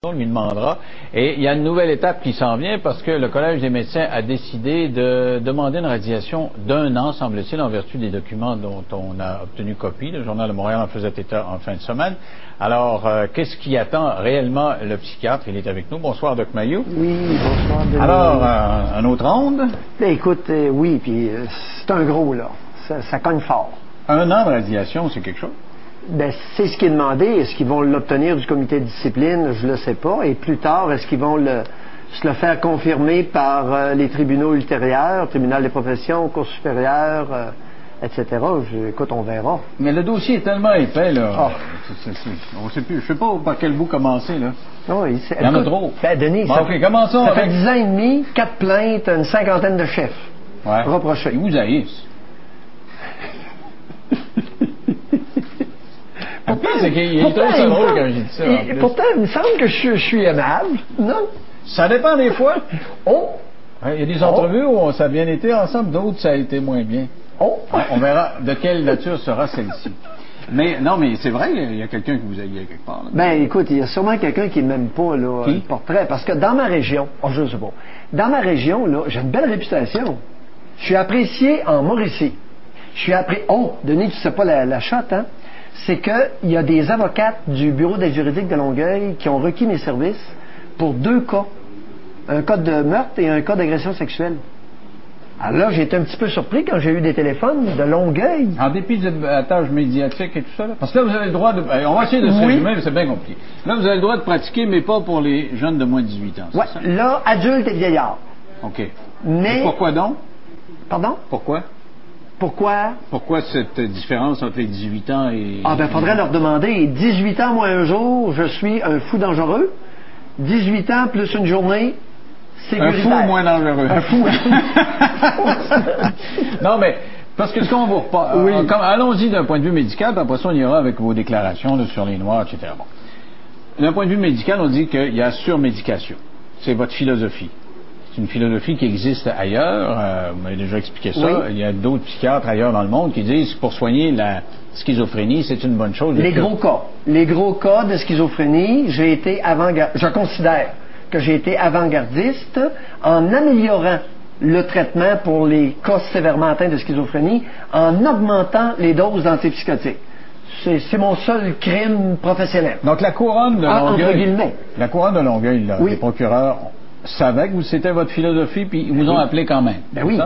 On lui demandera. Et il y a une nouvelle étape qui s'en vient parce que le Collège des médecins a décidé de demander une radiation d'1 an, semble-t-il, en vertu des documents dont on a obtenu copie. Le Journal de Montréal en faisait état en fin de semaine. Alors, qu'est-ce qui attend réellement le psychiatre? Il est avec nous. Bonsoir, Dr. Mayou. Oui, bonsoir. Denis. Alors, un autre ronde? Écoute, oui, puis c'est un gros, là. Ça cogne fort. 1 an de radiation, c'est quelque chose? Ben, c'est ce qui est demandé. Est-ce qu'ils vont l'obtenir du comité de discipline? Je ne le sais pas. Et plus tard, est-ce qu'ils vont se le faire confirmer par les tribunaux ultérieurs, tribunal des professions, cour supérieure, etc.? Écoute, on verra. Mais le dossier est tellement épais, là. Oh. On sait plus. Je sais pas par quel bout commencer, là. Oui, il y en a trop. Ben, Denis, bon, commençons ça avec... fait 10 ans et demi, 4 plaintes, une 50aine de chefs reprochés. Ils vous haïssent. C'est qu'il est trop ça drôle quand j'ai dit ça. Pourtant, il me semble que je suis aimable, non? Ça dépend des fois. Oh! Il y a des entrevues où ça a bien été ensemble, d'autres ça a été moins bien. Oh! On verra de quelle nature sera celle-ci. Mais non, mais c'est vrai, il y a quelqu'un qui vous a guéri quelque part. Là. Ben, écoute, il y a sûrement quelqu'un qui n'aime pas là, le portrait. Parce que dans ma région, je sais pas, dans ma région, là, j'ai une belle réputation. Je suis apprécié en Mauricie. Je suis apprécié. Oh, Denis, tu sais pas la chatte, hein? C'est qu'il y a des avocates du bureau d'aide juridique de Longueuil qui ont requis mes services pour 2 cas. Un cas de meurtre et un cas d'agression sexuelle. Alors là, j'ai été un petit peu surpris quand j'ai eu des téléphones de Longueuil. En dépit de la tâche médiatique et tout ça, là? Parce que là, vous avez le droit de... On va essayer de se résumer, mais c'est bien compliqué. Là, vous avez le droit de pratiquer, mais pas pour les jeunes de moins de 18 ans, Oui, là, adultes et vieillards. OK. Mais... Et pourquoi donc? Pardon? Pourquoi? Pourquoi cette différence entre les 18 ans et... Ah ben, faudrait leur demander. 18 ans, moi, un jour, je suis un fou dangereux. 18 ans plus une journée, sécuritaire. Un fou moins dangereux. Un fou. Non, mais, parce que ce qu'on vous reparle... Oui. Allons-y d'un point de vue médical, puis après ça, on ira avec vos déclarations là, sur les Noirs, etc. Bon. D'un point de vue médical, on dit qu'il y a surmédication. C'est votre philosophie. C'est une philosophie qui existe ailleurs. Vous m'avez déjà expliqué ça. Oui. Il y a d'autres psychiatres ailleurs dans le monde qui disent que pour soigner la schizophrénie, c'est une bonne chose. Les gros cas de schizophrénie, je considère que j'ai été avant-gardiste en améliorant le traitement pour les cas sévèrement atteints de schizophrénie, en augmentant les doses d'antipsychotiques. C'est mon seul crime professionnel. Donc la couronne de Longueuil, entre guillemets. La couronne de Longueuil, là, oui. Les procureurs savaient que c'était votre philosophie, puis ils vous ont appelé quand même. Ben oui.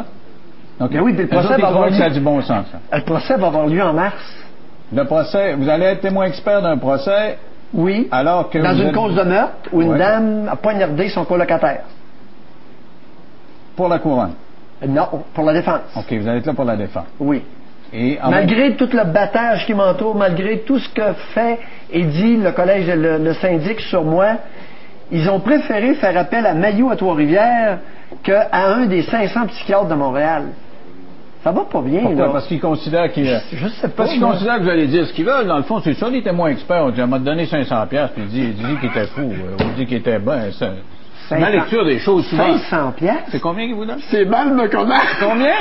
Donc, ben oui, puis le procès va avoir lieu. Ça a du bon sens. Ça. Le procès va avoir lieu en mars. Le procès, vous allez être témoin expert d'un procès. Oui. Alors que dans une cause de meurtre où une dame a poignardé son colocataire. Pour la couronne. Non, pour la défense. OK, vous allez être là pour la défense. Oui. Et malgré tout le battage qui m'entoure, malgré tout ce que fait et dit le collège, le syndic sur moi, ils ont préféré faire appel à Mayou à Trois-Rivières qu'à un des 500 psychiatres de Montréal. Ça va pas bien, pourquoi? Là. Parce qu'ils considèrent qu'ils... Je sais pas. Parce qu'ils considèrent que vous allez dire ce qu'ils veulent. Dans le fond, c'est ça, les témoins experts. On dit, m'a donné 500$, puis il dit qu'il était fou. On dit qu'il était bon. C'est ma lecture des choses souvent. 500$? C'est combien qu'ils vous donnent? C'est mal me connaître. Combien?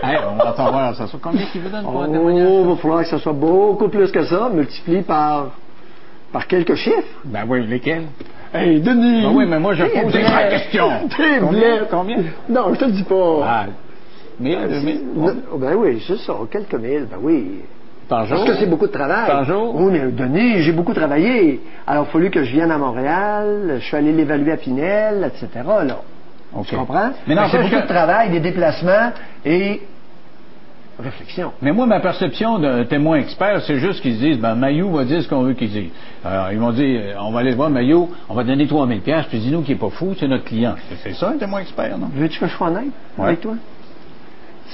Hey, on va savoir ça. Combien qu'ils vous donnent pour un témoignage? Il va falloir que ça soit beaucoup plus que ça, multiplié par quelques chiffres. Ben oui, lesquels? Hey, Denis! Ben oui, mais moi, je pose la question. Combien? Non, je te le dis pas. Ah, 1000, 2000? Ben oui, c'est ça, quelques mille, ben oui. Par jour? Parce que c'est beaucoup de travail. Par jour? Oui, mais Denis, j'ai beaucoup travaillé. Alors, il a fallu que je vienne à Montréal, je suis allé l'évaluer à Pinel, etc., là. Okay. Tu comprends? Mais non, c'est beaucoup de travail, des déplacements et... réflexion. Mais moi, ma perception d'un témoin expert, c'est juste qu'ils se disent, ben, Mayou va dire ce qu'on veut qu'ils disent. Alors, ils vont dire, on va aller voir Mayou, on va donner 3000$, puis dis-nous qu'il n'est pas fou, c'est notre client. C'est ça, un témoin expert, non? Veux-tu que je sois honnête avec toi?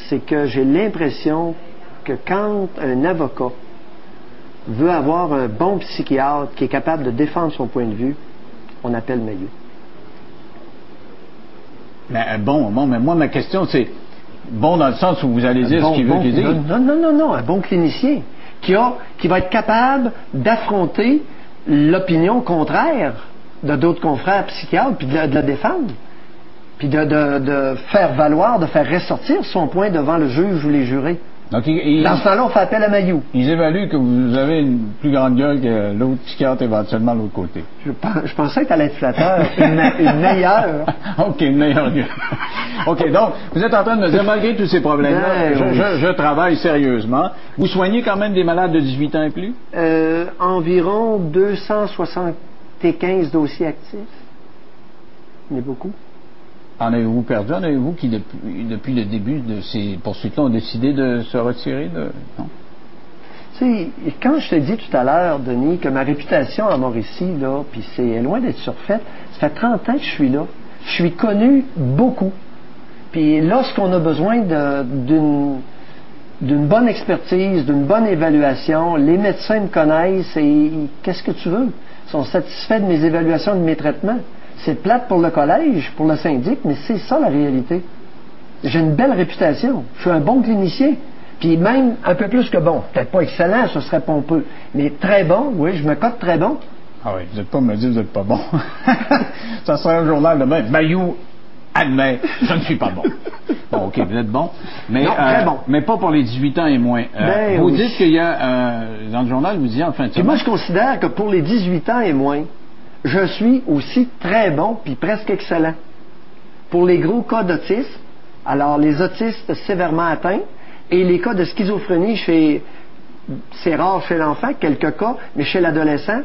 C'est que j'ai l'impression que quand un avocat veut avoir un bon psychiatre qui est capable de défendre son point de vue, on appelle Mayou. Mais mais moi, ma question, c'est bon dans le sens où vous allez dire ce qu'il veut qu'il dise. Non, un bon clinicien qui va être capable d'affronter l'opinion contraire de d'autres confrères psychiatres, puis de la défendre, puis de faire valoir, de faire ressortir son point devant le juge ou les jurés. Donc, dans ce temps-là, on fait appel à Mayou. Ils évaluent que vous avez une plus grande gueule que l'autre psychiatre éventuellement de l'autre côté. Je pensais que tu allais être flatteur. Une meilleure. OK, une meilleure gueule. OK, donc, vous êtes en train de me dire, malgré tous ces problèmes-là, je travaille sérieusement. Vous soignez quand même des malades de 18 ans et plus? Environ 275 dossiers actifs. Il y en a beaucoup. En avez-vous perdu? En avez-vous qui, depuis le début de ces poursuites-là, ont décidé de se retirer? Non? Tu sais, quand je te dis tout à l'heure, Denis, que ma réputation à Mauricie, là, puis c'est loin d'être surfaite, ça fait 30 ans que je suis là. Je suis connu beaucoup. Puis lorsqu'on a besoin d'une bonne expertise, d'une bonne évaluation, les médecins me connaissent et qu'est-ce que tu veux? Ils sont satisfaits de mes évaluations, de mes traitements. C'est plate pour le collège, pour le syndic, mais c'est ça la réalité. J'ai une belle réputation. Je suis un bon clinicien. Puis même un peu plus que bon. Peut-être pas excellent, ce serait pompeux. Mais très bon, oui, je me cote très bon. Ah oui, vous n'êtes pas me dire que vous n'êtes pas bon. Ça sera un journal demain. Mayou admet, je ne suis pas bon. Bon, OK, vous êtes bon. Mais, non, très bon. Mais pas pour les 18 ans et moins. Vous dites qu'il y a, dans le journal, vous dites en fin de semaine. Moi, je considère que pour les 18 ans et moins, je suis aussi très bon puis presque excellent. Pour les gros cas d'autisme, alors les autistes sévèrement atteints et les cas de schizophrénie c'est rare chez l'enfant, quelques cas, mais chez l'adolescent,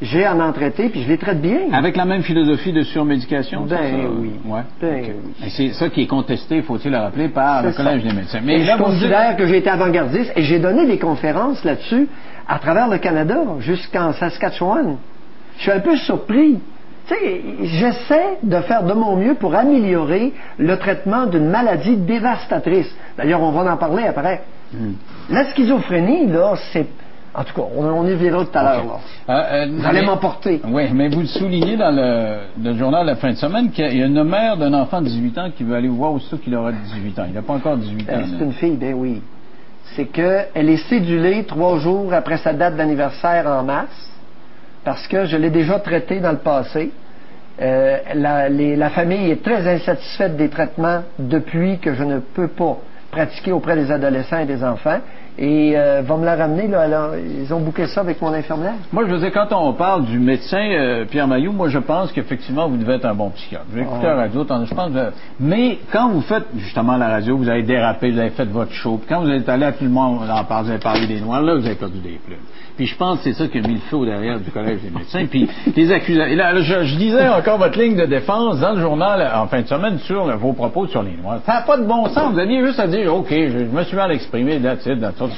j'ai à en traiter puis je les traite bien. Avec la même philosophie de surmédication? Oui. Ouais. Oui. Et c'est ça qui est contesté, faut-il le rappeler, par le Collège des médecins. Mais là, je considère que j'ai été avant-gardiste et j'ai donné des conférences là-dessus à travers le Canada, jusqu'en Saskatchewan. Je suis un peu surpris. Tu sais, j'essaie de faire de mon mieux pour améliorer le traitement d'une maladie dévastatrice. D'ailleurs, on va en parler après. La schizophrénie, là, c'est... En tout cas, on y viendra tout à l'heure. Vous allez m'emporter. Oui, mais vous le soulignez dans le journal La Fin de Semaine qu'il y a une mère d'un enfant de 18 ans qui veut aller vous voir aussitôt qu'il aura 18 ans. Il n'a pas encore 18 ans. C'est une fille, ben oui. C'est qu'elle est cédulée 3 jours après sa date d'anniversaire en mars. Parce que je l'ai déjà traité dans le passé. La famille est très insatisfaite des traitements depuis que je ne peux pas pratiquer auprès des adolescents et des enfants. Et va me la ramener, là, ils ont booké ça avec mon infirmière. Moi, je veux dire, quand on parle du médecin Pierre Mayou, moi, je pense qu'effectivement, vous devez être un bon psychiatre. Je vais écouter la radio, je pense mais quand vous faites, justement, la radio, vous avez dérapé, vous avez fait votre show, puis quand vous êtes allé à tout le monde en parler, vous avez parlé des Noirs, là, vous avez perdu des plumes. Puis je pense que c'est ça qui a mis le feu au derrière du Collège des médecins. Puis les accusations. Et là, je disais encore votre ligne de défense dans le journal en fin de semaine sur vos propos sur les Noirs. Ça n'a pas de bon sens. Vous aviez juste à dire, OK, je me suis mal exprimé,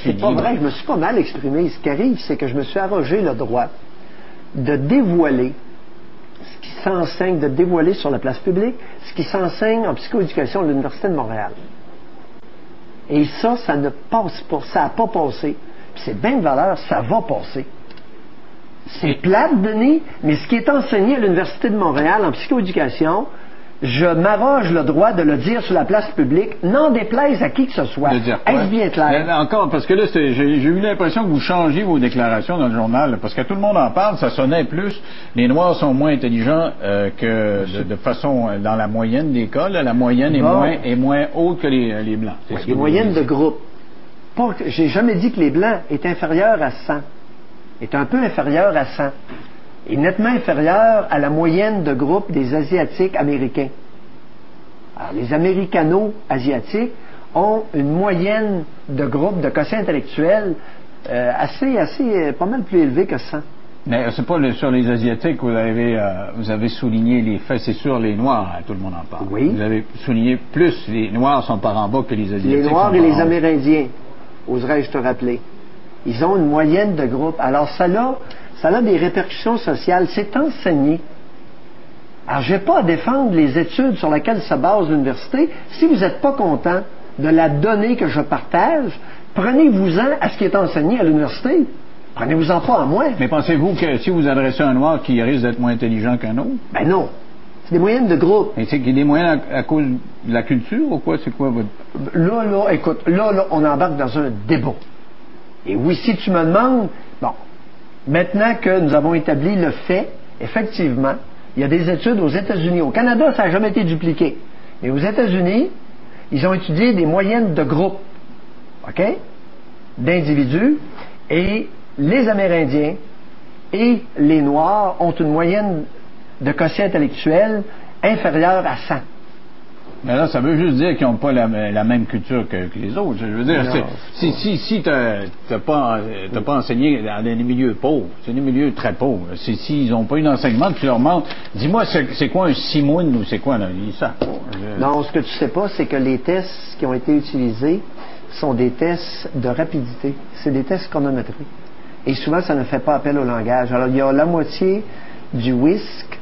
c'est pas vrai, je me suis pas mal exprimé. Ce qui arrive, c'est que je me suis arrogé le droit de dévoiler ce qui s'enseigne, de dévoiler sur la place publique, ce qui s'enseigne en psychoéducation à l'Université de Montréal. Et ça ne passe pas, ça n'a pas passé. C'est bien de valeur, ça va passer. C'est plate, Denis, mais ce qui est enseigné à l'Université de Montréal en psychoéducation, je m'arroge le droit de le dire sur la place publique, n'en déplaise à qui que ce soit. Est-ce bien clair? Encore, parce que là, j'ai eu l'impression que vous changez vos déclarations dans le journal, parce que tout le monde en parle, ça sonnait plus. Les Noirs sont moins intelligents que de façon, dans la moyenne des cas, là, la moyenne est moins haute que les Blancs. Les moyennes de groupe. J'ai jamais dit que les Blancs étaient inférieurs à 100. Est un peu inférieur à 100. Et nettement inférieur à la moyenne de groupe des Asiatiques américains. Alors, les Américano-Asiatiques ont une moyenne de groupe de quotient intellectuel pas mal plus élevée que 100. Mais c'est pas sur les Asiatiques que vous avez souligné les faits, c'est sur les Noirs, hein, tout le monde en parle. Oui. Vous avez souligné plus les Noirs sont par en bas que les Asiatiques. Les Noirs et les Amérindiens, oserais-je te rappeler. Ils ont une moyenne de groupe. Alors ça a des répercussions sociales. C'est enseigné. Alors je n'ai pas à défendre les études sur lesquelles se base l'université. Si vous n'êtes pas content de la donnée que je partage, prenez-vous-en à ce qui est enseigné à l'université. Prenez-vous-en pas à moi. Mais pensez-vous que si vous adressez un Noir qui risque d'être moins intelligent qu'un autre? Ben non. C'est des moyennes de groupe. Et c'est des moyennes à cause de la culture ou quoi? C'est quoi votre... Là, écoute, on embarque dans un débat. Et oui, si tu me demandes, bon, maintenant que nous avons établi le fait, effectivement, il y a des études aux États-Unis. Au Canada, ça n'a jamais été dupliqué. Mais aux États-Unis, ils ont étudié des moyennes de groupe. OK, d'individus, et les Amérindiens et les Noirs ont une moyenne de quotient intellectuel inférieure à 100. Mais là, ça veut juste dire qu'ils n'ont pas la même culture que les autres. Je veux dire, si tu n'as pas enseigné dans les milieux pauvres, c'est des milieux très pauvres. S'ils n'ont pas eu d'enseignement, tu leur demandes, dis-moi, c'est quoi un simoun ou c'est quoi, là? Ils savent pas. Non, ce que tu sais pas, c'est que les tests qui ont été utilisés sont des tests de rapidité. C'est des tests chronométriques. Et souvent, ça ne fait pas appel au langage. Alors, il y a la moitié du WISC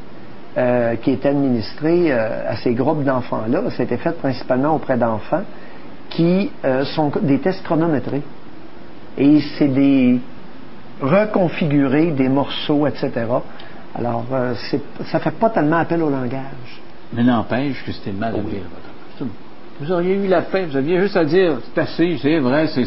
qui est administré à ces groupes d'enfants-là. Ça a été fait principalement auprès d'enfants qui sont des tests chronométrés. Et c'est des reconfigurer des morceaux, etc. Alors, ça fait pas tellement appel au langage. Mais n'empêche que c'était mal élevé. Vous auriez eu la paix, vous aviez juste à dire, c'est assez, c'est vrai, c'est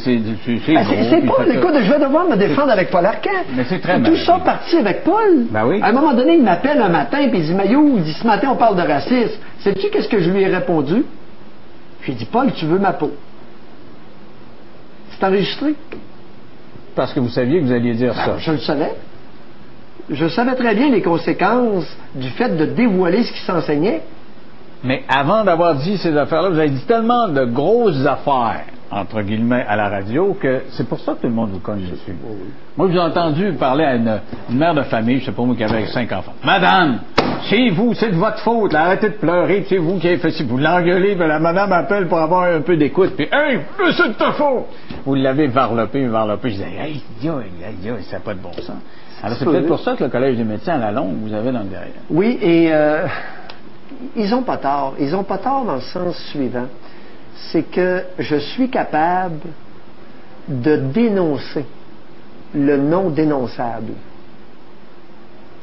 Paul, écoute, je vais devoir me défendre avec Paul Arcand. Mais c'est très Tout ça parti avec Paul. Ben oui. À un moment donné, il m'appelle un matin, puis il dit, Maillot, il dit, ce matin, on parle de racisme. Sais-tu qu'est-ce que je lui ai répondu? J'ai dit, Paul, tu veux ma peau? C'est enregistré. Parce que vous saviez que vous alliez dire ça. Je le savais. Je savais très bien les conséquences du fait de dévoiler ce qui s'enseignait. Mais avant d'avoir dit ces affaires-là, vous avez dit tellement de grosses affaires, entre guillemets, à la radio, que c'est pour ça que tout le monde vous connaît dessus. Moi, j'ai entendu parler à une mère de famille, je sais pas moi, qui avait 5 enfants. Madame, c'est vous, c'est de votre faute, là, arrêtez de pleurer, c'est vous qui avez fait ça. Vous l'engueulez, puis la madame appelle pour avoir un peu d'écoute, puis hey, c'est de ta faute! Vous l'avez varlopé. Je disais, hey, ça n'a pas de bon sens. Alors, c'est peut-être pour ça que le Collège des médecins, à la longue, vous avez dans le derrière. Oui, et ils n'ont pas tort. Ils n'ont pas tort dans le sens suivant. C'est que je suis capable de dénoncer le non dénonçable.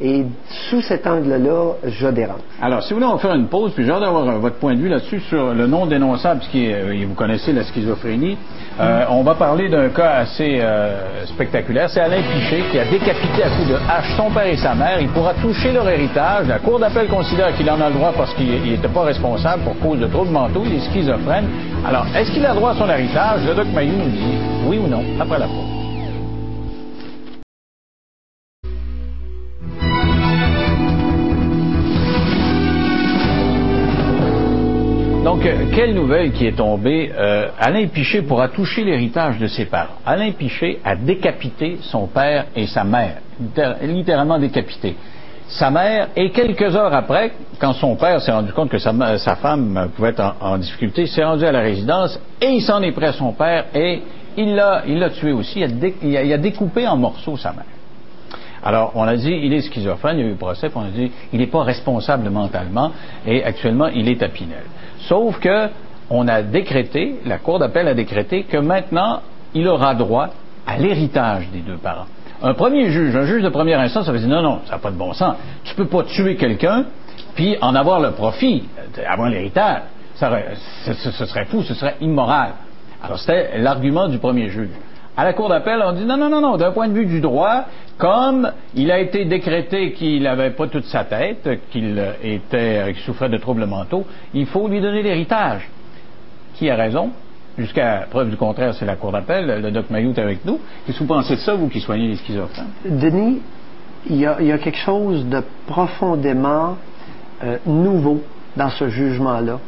Et sous cet angle-là, je dérange. Alors, si vous voulez, on va faire une pause, puis j'ai hâte d'avoir votre point de vue là-dessus sur le non dénonçable, ce qui est, vous connaissez la schizophrénie. On va parler d'un cas assez spectaculaire. C'est Alain Piché qui a décapité à coups de hache son père et sa mère. Il pourra toucher leur héritage. La Cour d'appel considère qu'il en a le droit parce qu'il n'était pas responsable pour cause de troubles mentaux. Il est schizophrène. Alors, est-ce qu'il a droit à son héritage? Le Doc Mayou nous dit oui ou non après la pause. Donc, quelle nouvelle qui est tombée? Alain Piché pourra toucher l'héritage de ses parents. Alain Piché a décapité son père et sa mère, littéralement décapité. Sa mère, et quelques heures après, quand son père s'est rendu compte que sa femme pouvait être en difficulté, il s'est rendu à la résidence et il s'en est pris à son père et il l'a tué aussi. Il a découpé en morceaux sa mère. Alors, on a dit, il est schizophrène, il y a eu le procès, puis on a dit, il n'est pas responsable mentalement et actuellement, il est à Pinel. Sauf que on a décrété, la Cour d'appel a décrété que maintenant, il aura droit à l'héritage des deux parents. Un juge de première instance, ça va dire non, ça n'a pas de bon sens. Tu peux pas tuer quelqu'un, puis en avoir le profit, avoir l'héritage. Ce serait fou, ce serait immoral. Alors, c'était l'argument du premier juge. À la Cour d'appel, on dit non, d'un point de vue du droit, comme il a été décrété qu'il n'avait pas toute sa tête, qu'il souffrait de troubles mentaux, il faut lui donner l'héritage. Qui a raison? Jusqu'à preuve du contraire, c'est la Cour d'appel. Le Doc Mayou est avec nous. Qu'est-ce que vous pensez de ça, vous qui soignez les schizophrènes? Denis, il y a quelque chose de profondément nouveau dans ce jugement-là.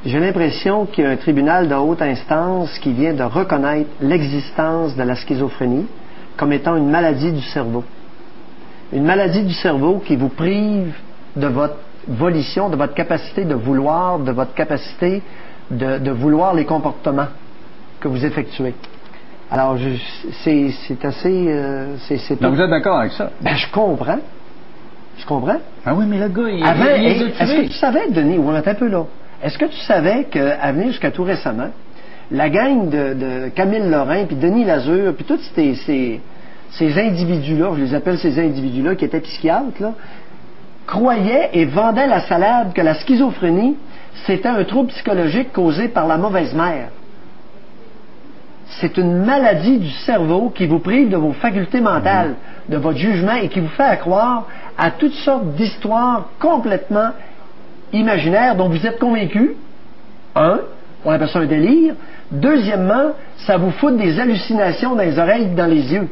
J'ai l'impression qu'il y a un tribunal de haute instance qui vient de reconnaître l'existence de la schizophrénie comme étant une maladie du cerveau. Une maladie du cerveau qui vous prive de votre volition, de votre capacité de vouloir, de votre capacité de vouloir les comportements que vous effectuez. Alors, c'est assez... Donc, vous êtes d'accord avec ça? Ben, je comprends. Ah oui, mais le gars, il est-ce que tu savais, Denis, ou un peu là, est-ce que tu savais qu'à venir jusqu'à tout récemment, la gang de Camille Lorrain, puis Denis Lazure, puis tous ces individus-là, je les appelle ces individus-là, qui étaient psychiatres, là, croyaient et vendaient la salade que la schizophrénie, c'était un trouble psychologique causé par la mauvaise mère. C'est une maladie du cerveau qui vous prive de vos facultés mentales, de votre jugement, et qui vous fait croire à toutes sortes d'histoires complètement imaginaires dont vous êtes convaincu. On appelle ça un délire. Deuxièmement, ça vous fout des hallucinations dans les oreilles et dans les yeux.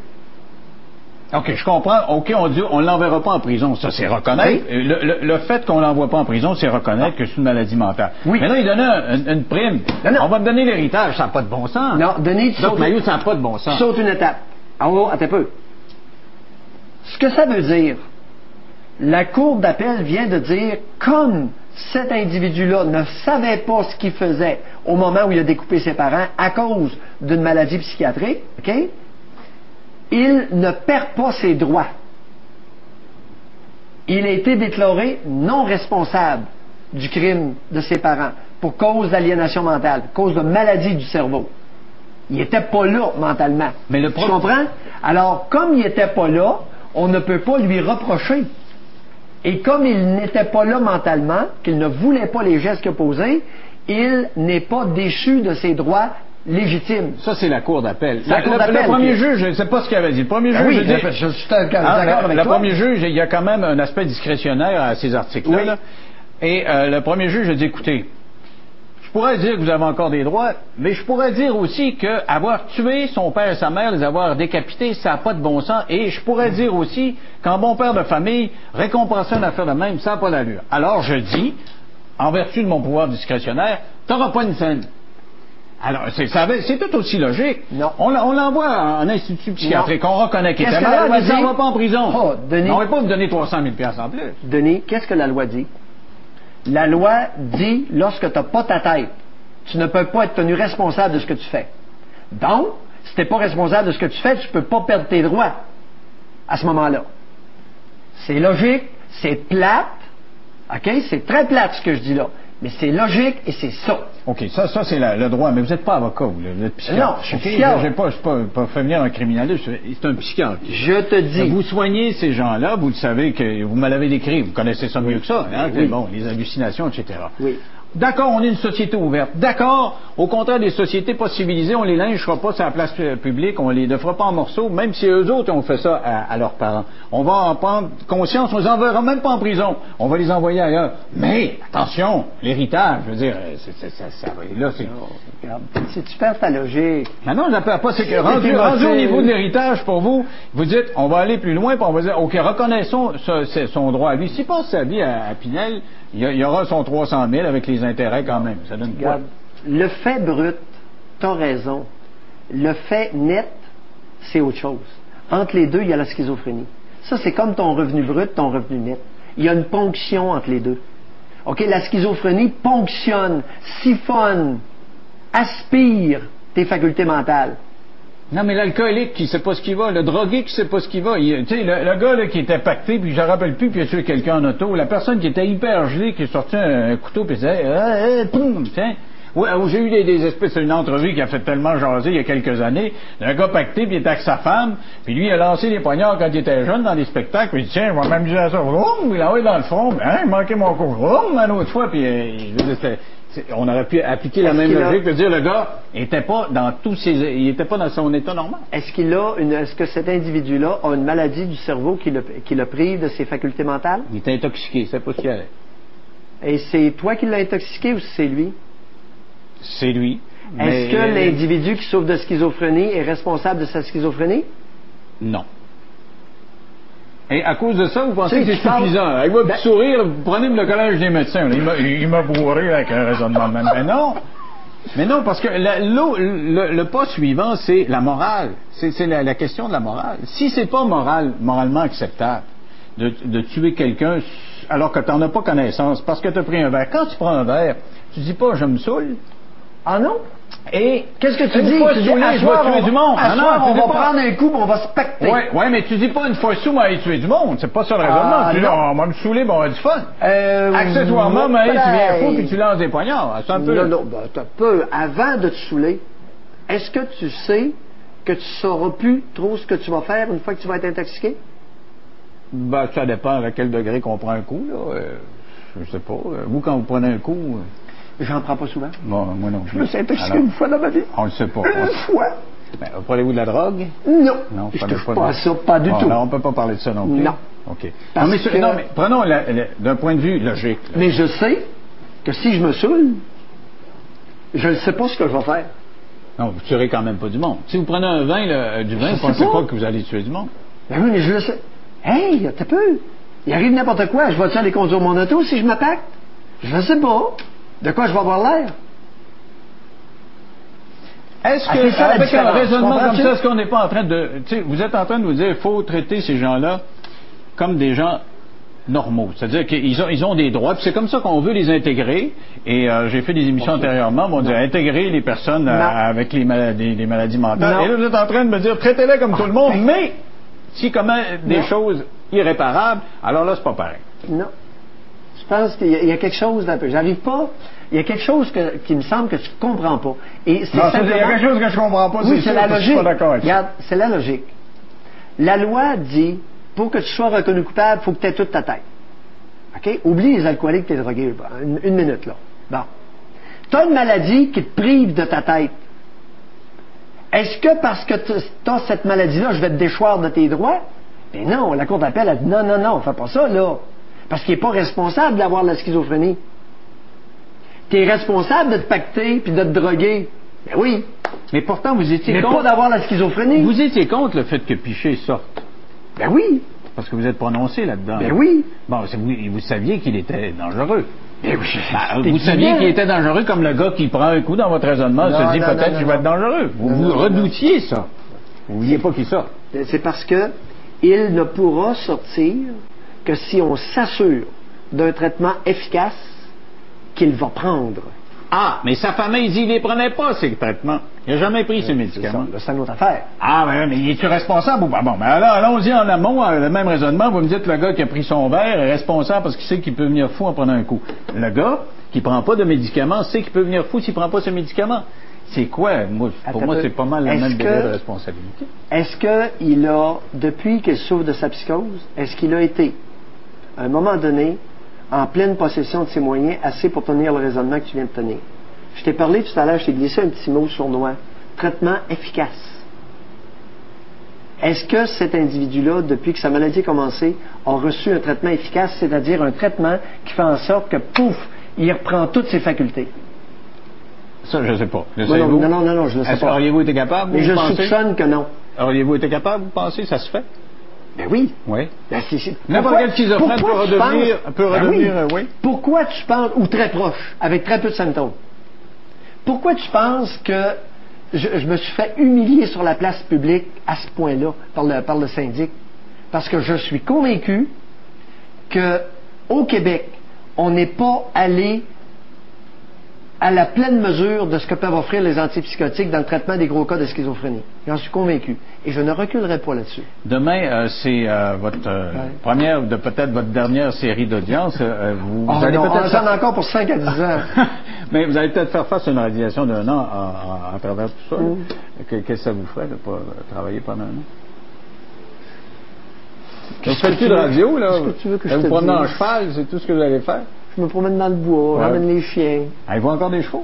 OK, je comprends. OK, on dit on ne l'enverra pas en prison. Ça, c'est reconnaître. Oui. Le fait qu'on ne l'envoie pas en prison, c'est reconnaître que c'est une maladie mentale. Oui. Mais là, il donnait une prime. Non. On va me donner l'héritage. Ça n'a pas de bon sens. Non, Denis, donc, Maillot, ça n'a pas de bon sens. Tu sautes une étape. Attends un peu. Ce que ça veut dire, la Cour d'appel vient de dire, comme cet individu-là ne savait pas ce qu'il faisait au moment où il a découpé ses parents à cause d'une maladie psychiatrique, OK? Il ne perd pas ses droits. Il a été déclaré non responsable du crime de ses parents pour cause d'aliénation mentale, cause de maladie du cerveau. Il n'était pas là mentalement. Mais tu comprends? Alors, comme il n'était pas là, on ne peut pas lui reprocher. Et comme il n'était pas là mentalement, qu'il ne voulait pas les gestes qu'il a posés, il n'est pas déchu de ses droits légitime. Ça, c'est la Cour d'appel. Le premier juge, je ne sais pas ce qu'il avait dit. Le premier juge, je suis d'accord avec toi. Le premier juge, il y a quand même un aspect discrétionnaire à ces articles-là. Oui. Là. Et le premier juge a dit, écoutez, je pourrais dire que vous avez encore des droits, mais je pourrais dire aussi qu'avoir tué son père et sa mère, les avoir décapités, ça n'a pas de bon sens. Et je pourrais dire aussi qu'en bon père de famille, récompenser une affaire de même, ça n'a pas d'allure. Alors, je dis, en vertu de mon pouvoir discrétionnaire, tu n'auras pas une scène. Alors, c'est tout aussi logique. Non. On l'envoie en institut psychiatrique. On reconnaît qu'il était malade, mais on ne va pas en prison. Oh, Denis, on ne va pas vous donner 300 000 $ en plus. Denis, qu'est-ce que la loi dit? La loi dit, lorsque tu n'as pas ta tête, tu ne peux pas être tenu responsable de ce que tu fais. Donc, si tu n'es pas responsable de ce que tu fais, tu ne peux pas perdre tes droits à ce moment-là. C'est logique, c'est plate, OK? C'est très plate ce que je dis là. Mais c'est logique et c'est ça. OK, ça c'est le droit. Mais vous n'êtes pas avocat, vous êtes psychiatre. Non, je suis psychiatre. Je n'ai pas fait venir un criminaliste, c'est un psychiatre. Je te dis. Vous soignez ces gens-là, vous le savez que vous me l'avez décrit, vous connaissez ça mieux que ça, hein? Oui. Bon, les hallucinations, etc. Oui. D'accord, on est une société ouverte. D'accord, au contraire des sociétés pas civilisées, on les lynchera pas sur la place publique, on les fera pas en morceaux, même si eux autres ont fait ça à leurs parents. On va en prendre conscience, on les enverra même pas en prison, on va les envoyer ailleurs. Mais, attention, l'héritage, je veux dire, là, c'est... Regarde, si tu perds ta logique... Non, je ne perds pas, c'est que rendu au niveau de l'héritage, pour vous, vous dites, on va aller plus loin, puis on va dire, OK, reconnaissons son droit à lui. S'il passe sa vie à Pinel, il y aura son 300 000 avec les intérêts quand même. Ça donne quoi? Le fait brut, t'as raison. Le fait net, c'est autre chose. Entre les deux, il y a la schizophrénie. Ça, c'est comme ton revenu brut, ton revenu net. Il y a une ponction entre les deux. OK, la schizophrénie ponctionne, siphonne, aspire tes facultés mentales. Non, mais l'alcoolique qui sait pas ce qu'il va, le drogué qui sait pas ce qu'il va, tu sais, le gars là, qui était pacté, puis je ne rappelle plus, puis il a tué quelqu'un en auto, la personne qui était hyper gelée, qui a sorti un couteau, puis disait, tiens. Oui, j'ai eu des espèces d'une entrevue qui a fait tellement jaser il y a quelques années, un gars pacté, puis il était avec sa femme, puis lui, il a lancé des poignards quand il était jeune dans des spectacles, puis il dit, tiens, je vais m'amuser à ça. Il a envoyé dans le front, il manquait mon coup. Une autre fois, puis on aurait pu appliquer la même logique, de dire le gars était pas dans il était pas dans son état normal. Est-ce que cet individu-là a une maladie du cerveau qui le prive de ses facultés mentales? Il était intoxiqué, c'est pas ce qu'il y avait. Et c'est toi qui l'as intoxiqué ou c'est lui? C'est lui. Est-ce que l'individu qui souffre de schizophrénie est responsable de sa schizophrénie? Non. Et à cause de ça, vous pensez que c'est suffisant? Avec votre petit sourire, vous prenez le collège des médecins. Il m'a bourré avec un raisonnement de même. Mais non, parce que le pas suivant, c'est la morale. C'est la question de la morale. Si c'est pas moralement acceptable de tuer quelqu'un alors que tu n'en as pas connaissance, parce que tu as pris un verre. Quand tu prends un verre, tu dis pas « je me saoule ». Ah non? Et qu'est-ce que tu dis? Tu dis, je vais tuer du monde. On va prendre un coup, on va se pacter. Oui, mais tu dis pas une fois sous, on va aller tuer du monde. C'est pas ça le raisonnement. Tu dis, on va me saouler, on va avoir du fun. Accessoirement, tu viens fou, puis tu lances des poignards. Non, t'as peu. Avant de te saouler, est-ce que tu sais que tu sauras plus trop ce que tu vas faire une fois que tu vas être intoxiqué? Ça dépend à quel degré qu'on prend un coup, là. Je sais pas. Vous, quand vous prenez un coup... J'en prends pas souvent. Bon, moi non plus. Je me suis intoxiqué une fois dans ma vie. On le sait pas. Une fois. Prenez-vous de la drogue? Non. Je touche pas à ça, pas du tout. Non, on peut pas parler de ça non plus. Non. OK. Non, mais prenons d'un point de vue logique. Mais je sais que si je me saoule, je ne sais pas ce que je vais faire. Non, vous tuerez quand même pas du monde. Si vous prenez un vin, du vin, vous pensez pas que vous allez tuer du monde? Ben oui, mais je le sais. Hey, t'as peu. Il arrive n'importe quoi. Je vais-tu aller conduire mon auto si je m'attaque? Je ne sais pas. De quoi je vais avoir l'air? Est-ce que, avec un raisonnement comme ça, est-ce qu'on n'est pas en train de... Tu sais, vous êtes en train de vous dire qu'il faut traiter ces gens-là comme des gens normaux. C'est-à-dire qu'ils ont des droits, puis c'est comme ça qu'on veut les intégrer. Et j'ai fait des émissions antérieurement, on dit intégrer les personnes avec les maladies mentales. Et là, vous êtes en train de me dire, traitez-les comme tout le monde, mais s'ils commettent des choses irréparables, alors là, c'est pas pareil. Non. Je pense qu'il y a quelque chose d'un peu. J'arrive pas... Il y a quelque chose qui me semble que tu ne comprends pas. Et c'est simplement... Il y a quelque chose que je ne comprends pas, oui, c'est la logique. Je suis pas d'accord avec Regarde, c'est la logique. La loi dit, pour que tu sois reconnu coupable, il faut que tu aies toute ta tête. OK? Oublie les alcooliques et les drogués. Une minute, là. Bon. Tu as une maladie qui te prive de ta tête. Est-ce que parce que tu as cette maladie-là, je vais te déchoir de tes droits? Ben non, la Cour d'appel a dit non, fais pas ça, là. Parce qu'il n'est pas responsable d'avoir de la schizophrénie. Tu es responsable de te pacter puis de te droguer. Ben oui. Mais pourtant, vous étiez contre... Mais pas d'avoir la schizophrénie. Vous étiez contre le fait que Piché sorte. Ben oui. Parce que vous êtes prononcé là-dedans. Ben oui. Bon, vous saviez qu'il était dangereux. Ben oui. Vous saviez qu'il était dangereux comme le gars qui prend un coup dans votre raisonnement se dit peut-être qu'il va être dangereux. Vous redoutiez ça. Vous ne vouliez pas qu'il sorte. C'est parce que il ne pourra sortir que si on s'assure d'un traitement efficace qu'il va prendre. Ah, mais sa famille dit qu'il ne les prenait pas, ces traitements. Il n'a jamais pris ces médicaments. C'est une autre affaire. Ah, mais es-tu responsable ou pas? Bon, mais alors, allons-y en amont, le même raisonnement. Vous me dites que le gars qui a pris son verre est responsable parce qu'il sait qu'il peut venir fou en prenant un coup. Le gars qui ne prend pas de médicaments sait qu'il peut venir fou s'il ne prend pas ce médicament. C'est quoi? Pour moi, c'est pas mal le même degré de responsabilité. Est-ce qu'il a, depuis qu'il souffre de sa psychose, est-ce qu'il a été, à un moment donné, en pleine possession de ses moyens, assez pour tenir le raisonnement que tu viens de tenir? Je t'ai parlé tout à l'heure, je t'ai glissé un petit mot sournois. Traitement efficace. Est-ce que cet individu-là, depuis que sa maladie a commencé, a reçu un traitement efficace, c'est-à-dire un traitement qui fait en sorte que, pouf, il reprend toutes ses facultés? Ça, je ne sais pas. Non, je ne sais pas. Auriez-vous été capable? Mais je soupçonne que non. Auriez-vous été capable, vous pensez? Ça se fait? Ben oui. Oui. Ben, n'importe quel schizophrène peut redevenir, oui. Pourquoi tu penses, ou très proche, avec très peu de symptômes, pourquoi tu penses que je me suis fait humilier sur la place publique à ce point-là par le syndic? Parce que je suis convaincu qu'au Québec, on n'est pas allé à la pleine mesure de ce que peuvent offrir les antipsychotiques dans le traitement des gros cas de schizophrénie. J'en suis convaincu. Et je ne reculerai pas là-dessus. Demain, c'est votre première, peut-être votre dernière série d'audience. Vous allez peut-être on en encore pour 5 à 10 ans. Mais vous allez peut-être faire face à une radiation d'un an à travers tout ça. Qu'est-ce que ça vous ferait de ne pas travailler pendant un an? Vous faites plus de radio, là? Qu'est-ce que tu veux que je te vous promenez en dise? cheval, c'est tout ce que vous allez faire? Je me promène dans le bois, ramène les chiens. Avez-vous encore des chevaux?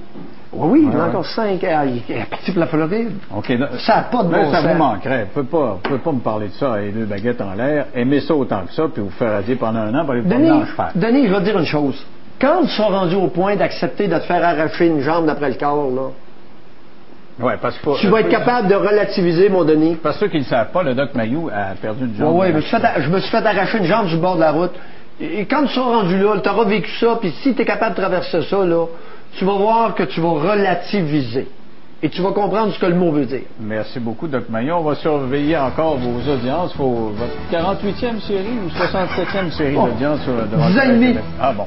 Oui, il y en a encore 5. Il est parti pour la Floride. Okay, ça n'a pas de bon sens. Ça vous manquerait. Vous ne pouvez pas me parler de ça avec 2 baguettes en l'air, aimer ça autant que ça, puis vous faire radier pendant un an pour aller vous promener en cheval. Denis, je vais te dire une chose. Quand tu seras rendu au point d'accepter de te faire arracher une jambe d'après le corps, là, ouais, parce que tu vas être capable de relativiser, mon Denis. Parce que ceux qui ne le savent pas, le Doc Mayou a perdu une jambe. Oui, je me suis fait arracher une jambe sur le bord de la route. Et quand tu seras rendu là, tu auras vécu ça, puis si tu es capable de traverser ça, là, tu vas voir que tu vas relativiser. Et tu vas comprendre ce que le mot veut dire. Merci beaucoup, Doc Mayou. On va surveiller encore vos audiences. Votre 48e série ou 67e série d'audience devant 10 ans et demi. Ah bon.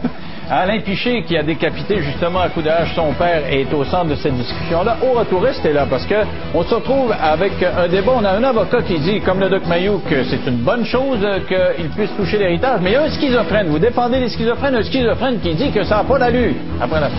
Alain Piché, qui a décapité justement à coup de hache son père, est au centre de cette discussion-là. Au retour, restez là, parce que on se retrouve avec un débat. On a un avocat qui dit, comme le Doc Mayou, que c'est une bonne chose qu'il puisse toucher l'héritage. Mais il y a un schizophrène. Vous défendez les schizophrènes. Un schizophrène qui dit que ça n'a pas d'allure. Après la fin.